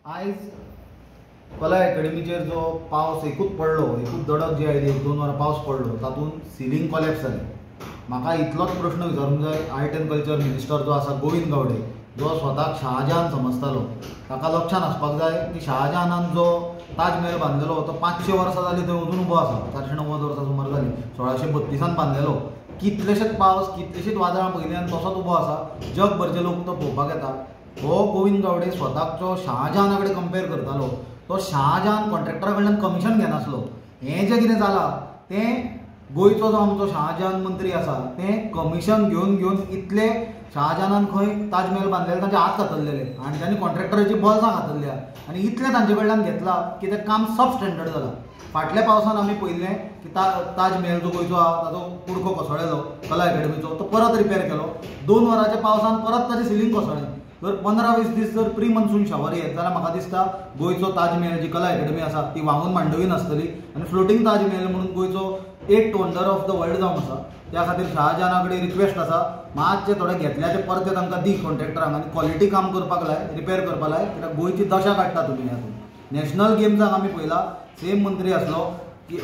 आयज कला अकॅडमीचेर जो पावस एकूच पडलो, एकूच दडक जी आयली, 1-2 वरां पावस पडलो, तातूंत सिलींग कॉलेप्स जालें. म्हाका इतलोच प्रश्न विचारूंक जाय, आर्ट एंड कल्चर मिनिस्टर जो आसा गोविंद गावडे, जो स्वताक शहाजहान समजतालो, ताका लक्षांत आसपाक जाय की शहाजहानान जो ताज महल बांदलेलो तो 500 वर्सां जालीं थंय अजून उबो आसा. 490 वर्सां सुमार जालीं. 1632 बांदलेलो. कितलेशेच पावस, कितलेशीच वादळां पयलीं आनी तसोच उबो आसा. जगभरचे लोक तो पळोवपाक येता. हो गोविंद गावडे स्वताक शहाजहाना कडेन कंपेर करतालो. तो शहाजहान कॉन्ट्रॅक्टरा कडल्यान कमिशन घेनासलो. हें जें कितें जालां तें गोंयचो जो आमचो शहाजहान मंत्री आसा तें कमिशन घेवन घेवन इतले शहाजहानान खंय ताज महल बांदलेले तांचे हात खातरलेले आनी तांणी कॉन्ट्रॅक्टराची बॉल्सां खातरल्या आनी इतलें तांचे कडल्यान घेतलां की तें काम सब स्टँडर्ड जालां. फाटल्या पावसान आमी पळयलें की ताज महल जो गोंयचो आहा ताचो कुडको कोसळ्ळेलो कला अकॅडमीचो, तो परत रिपेर केलो. 2 वरांच्या पावसान परत ताचें सिलींग कोसळ्ळें. जर 15-20 दीस जर प्री मन्सून शावर येत जाल्यार म्हाका दिसता गोंयचो ताज महल जी कला अकॅडमी आसा ती व्हांवून मांडवी नासतली आनी फ्लोटींग ताज महल म्हणून गोंयचो 8th wonder of the world जावन आसा. त्या खातीर शहाजहाना कडेन रिक्वेस्ट आसा, मातशे थोडे घेतल्याचे परते तांकां दी कॉन्ट्रॅक्टरांक आनी क्वॉलिटी काम करपाक लाय, रिपेर करपाक लाय, कित्याक गोंयची दशा काडटा तुमी हातूंत. नॅशनल गेम्साक आमी पळयला सेम मंत्री आसलो की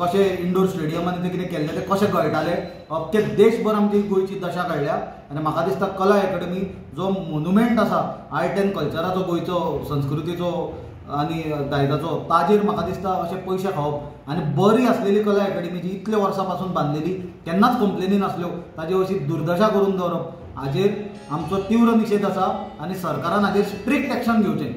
कशें इंडोर स्टेडियमांनी ते कितें केल्लें तें कशें कळटालें. अख्खे देशभर आमची गोंयची दशा काडल्या आनी म्हाका दिसता कला अकॅडमी जो मोन्युमेंट आसा आर्ट एंड कल्चराचो गोंयचो संस्कृतीचो आनी दायजाचो, ताजेर म्हाका दिसता अशे पयशे खावप आनी बरी आसलेली कला अकॅडमी जी इतल्या वर्सां पासून बांदलेली केन्नाच कंप्लेनी नासल्यो ताजी अशी दुर्दशा करून दवरप हाजेर आमचो तीव्र निशेध आसा आनी सरकारान हाजेर स्ट्रिक्ट एक्शन घेवचें.